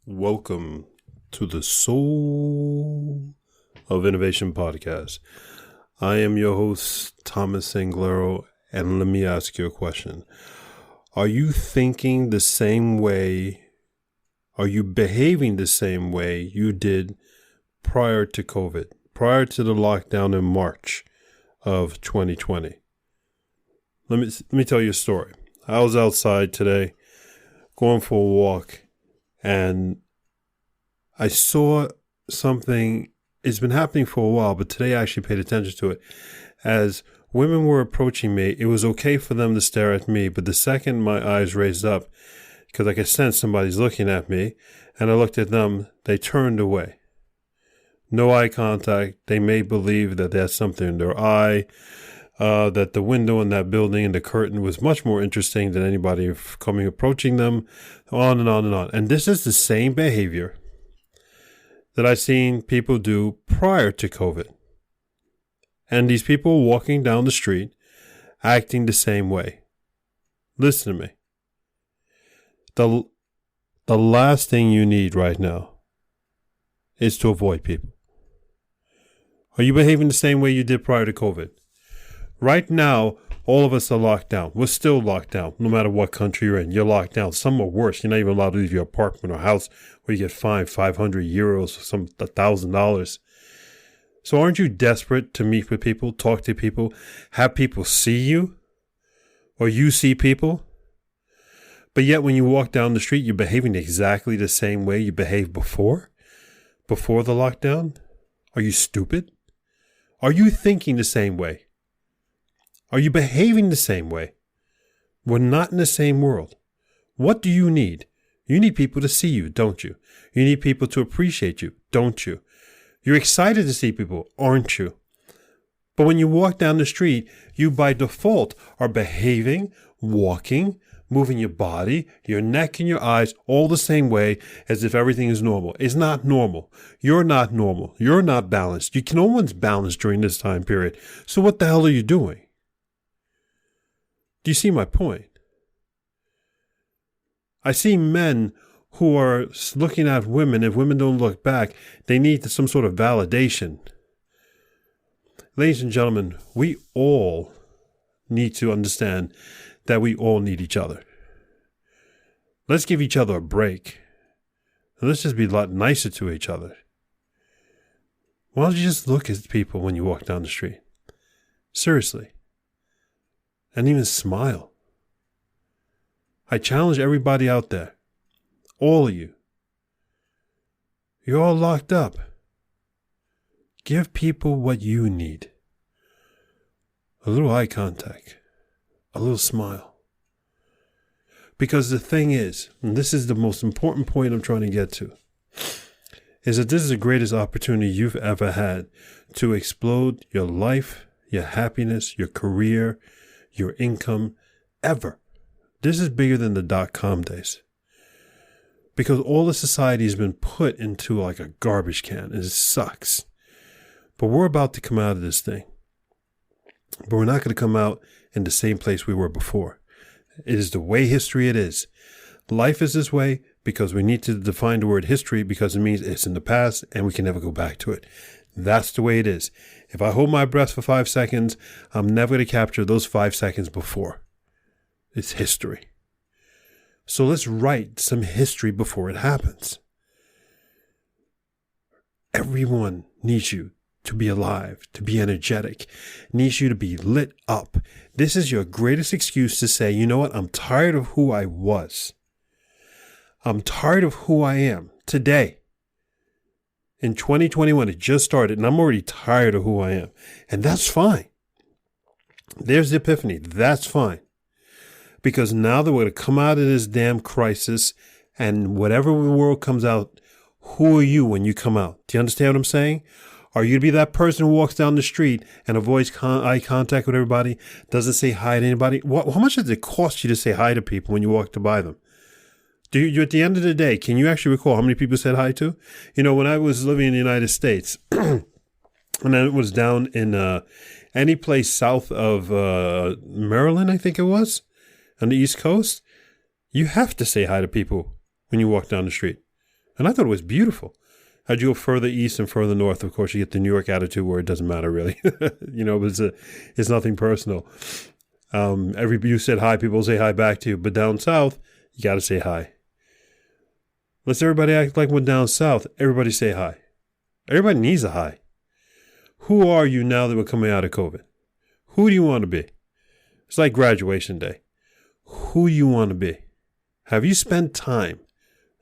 Welcome to the Soul of Innovation podcast. I am your host, Thomas Anglero, and let me ask you a question. Are you thinking the same way? Are you behaving the same way you did prior to COVID, prior to the lockdown in March of 2020? Let me tell you a story. I was outside today going for a walk, and I saw something. It's been happening for a while, but today I actually paid attention to it. As women were approaching me, it was okay for them to stare at me, but the second my eyes raised up, because I could sense somebody's looking at me, and I looked at them, they turned away. No eye contact. They may believe that there's something in their eye, that the window in that building and the curtain was much more interesting than anybody approaching them, on and on and on. And this is the same behavior that I've seen people do prior to COVID. And these people walking down the street acting the same way. Listen to me. The last thing you need right now is to avoid people. Are you behaving the same way you did prior to COVID? Right now, all of us are locked down. We're still locked down, no matter what country you're in. You're locked down. Some are worse. You're not even allowed to leave your apartment or house where you get fined 500 euros or some $1,000. So aren't you desperate to meet with people, talk to people, have people see you, or you see people? But yet when you walk down the street, you're behaving exactly the same way you behaved before the lockdown? Are you stupid? Are you thinking the same way? Are you behaving the same way? We're not in the same world. What do you need? You need people to see you, don't you? You need people to appreciate you, don't you? You're excited to see people, aren't you? But when you walk down the street, you by default are behaving, walking, moving your body, your neck and your eyes all the same way as if everything is normal. It's not normal. You're not normal. You're not balanced. No one's balanced during this time period. So what the hell are you doing? Do you see my point? I see men who are looking at women. If women don't look back, they need some sort of validation. Ladies and gentlemen, we all need to understand that we all need each other. Let's give each other a break. And let's just be a lot nicer to each other. Why don't you just look at people when you walk down the street? Seriously. And even smile. I challenge everybody out there. All of you. You're all locked up. Give people what you need. A little eye contact. A little smile. Because the thing is, and this is the most important point I'm trying to get to, is that this is the greatest opportunity you've ever had to explode your life, your happiness, your career, your income, ever. This is bigger than the .com days. Because all the society has been put into like a garbage can, and it sucks. But we're about to come out of this thing. But we're not going to come out in the same place we were before. It is the way history it is. Life is this way because we need to define the word history because it means it's in the past and we can never go back to it. That's the way it is. If I hold my breath for 5 seconds, I'm never going to capture those 5 seconds before. It's history. So let's write some history before it happens. Everyone needs you to be alive, to be energetic, needs you to be lit up. This is your greatest excuse to say, you know what? I'm tired of who I was. I'm tired of who I am today. In 2021, it just started, and I'm already tired of who I am. And that's fine. There's the epiphany. That's fine. Because now that we're going to come out of this damn crisis, and whatever the world comes out, who are you when you come out? Do you understand what I'm saying? Are you to be that person who walks down the street and avoids eye contact with everybody, doesn't say hi to anybody? How much does it cost you to say hi to people when you walk by them? Do you, at the end of the day, can you actually recall how many people said hi to? You know, when I was living in the United States, and then it was down in any place south of Maryland, I think it was, on the East Coast, you have to say hi to people when you walk down the street. And I thought it was beautiful. As you go further east and further north, of course, you get the New York attitude where it doesn't matter really. It's nothing personal. You said hi, people say hi back to you. But down south, you got to say hi. Let's everybody act like we're down south. Everybody say hi. Everybody needs a hi. Who are you now that we're coming out of COVID? Who do you want to be? It's like graduation day. Who you want to be? Have you spent time?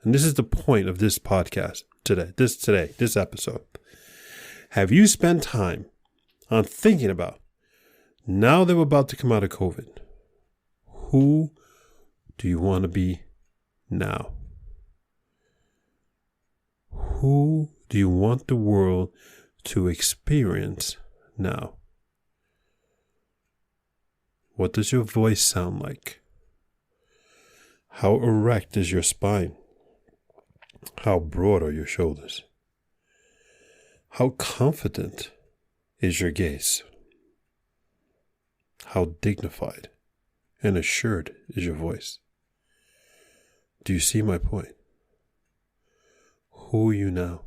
And this is the point of this podcast this episode. Have you spent time on thinking about, now that we're about to come out of COVID, who do you want to be now? Who do you want the world to experience now? What does your voice sound like? How erect is your spine? How broad are your shoulders? How confident is your gaze? How dignified and assured is your voice? Do you see my point? Who are you now?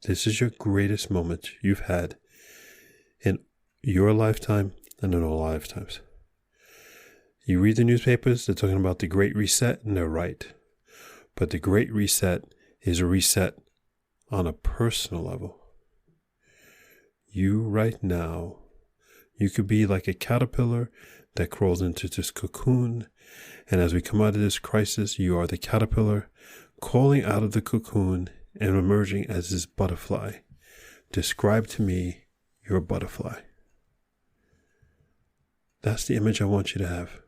This is your greatest moment you've had in your lifetime and in all lifetimes. You read the newspapers, they're talking about the Great Reset, and they're right. But the Great Reset is a reset on a personal level. You right now, you could be like a caterpillar that crawls into this cocoon. And as we come out of this crisis, you are the caterpillar crawling out of the cocoon and emerging as this butterfly. Describe to me your butterfly. That's the image I want you to have.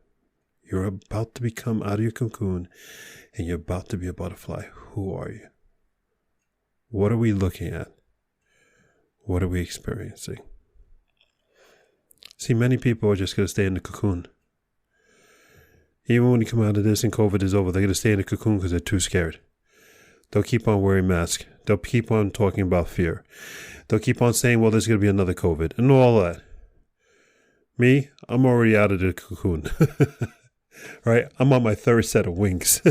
You're about to become out of your cocoon and you're about to be a butterfly. Who are you? What are we looking at? What are we experiencing? See, many people are just going to stay in the cocoon. Even when you come out of this and COVID is over, they're going to stay in the cocoon because they're too scared. They'll keep on wearing masks. They'll keep on talking about fear. They'll keep on saying, well, there's going to be another COVID and all that. Me, I'm already out of the cocoon. Right? I'm on my third set of wings.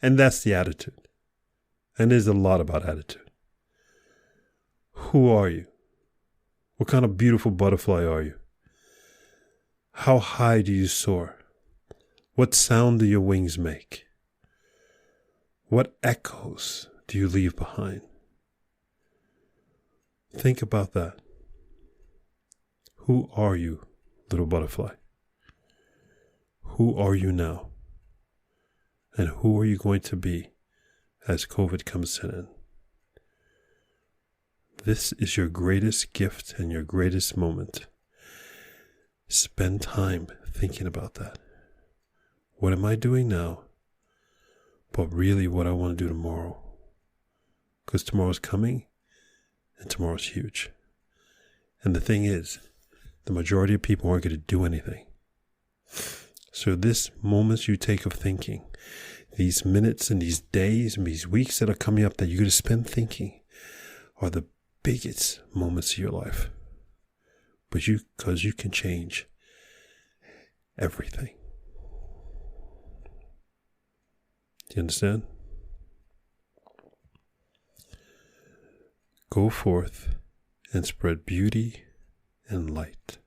And that's the attitude. And there's a lot about attitude. Who are you? What kind of beautiful butterfly are you? How high do you soar? What sound do your wings make? What echoes do you leave behind? Think about that. Who are you, little butterfly? Who are you now? And who are you going to be as COVID comes to an end? This is your greatest gift and your greatest moment. Spend time thinking about that. What am I doing now? But really what I want to do tomorrow. Because tomorrow's coming and tomorrow's huge. And the thing is, the majority of people aren't going to do anything. So this moments you take of thinking, these minutes and these days and these weeks that are coming up that you're going to spend thinking are the biggest moments of your life. Because you can change everything. Do you understand? Go forth and spread beauty and light.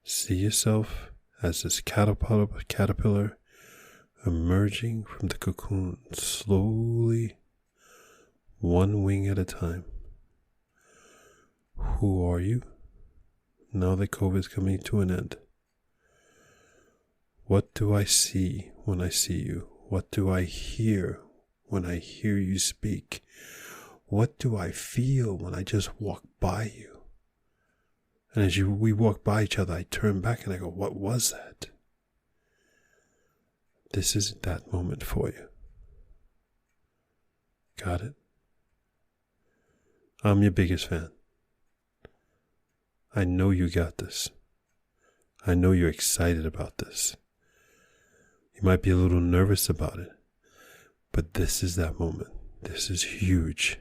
See yourself as this caterpillar emerging from the cocoon slowly, one wing at a time. Who are you now that COVID is coming to an end? What do I see when I see you? What do I hear when I hear you speak? What do I feel when I just walk by you? And as we walk by each other, I turn back and I go, what was that? This is that moment for you. Got it? I'm your biggest fan. I know you got this. I know you're excited about this. You might be a little nervous about it, but this is that moment. This is huge.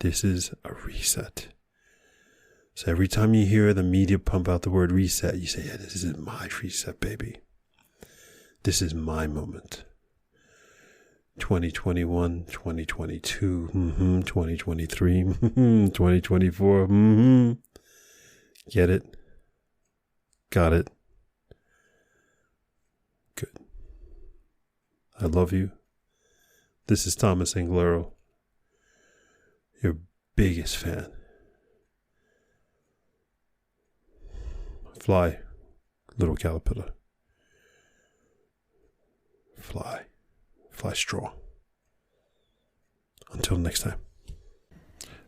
This is a reset. So every time you hear the media pump out the word reset, you say, yeah, this is my reset, baby. This is my moment. 2021, 2022, 2023, 2024. Get it? Got it? Good. I love you. This is Thomas Anglero, your biggest fan. Fly, little caterpillar. Fly. Fly straw. Until next time.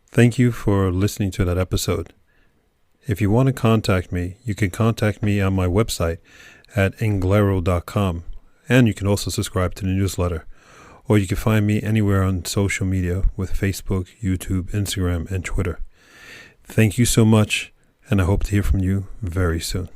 Thank you for listening to that episode. If you want to contact me, you can contact me on my website at anglero.com, and you can also subscribe to the newsletter, or you can find me anywhere on social media with Facebook, YouTube, Instagram, and Twitter. Thank you so much, and I hope to hear from you very soon.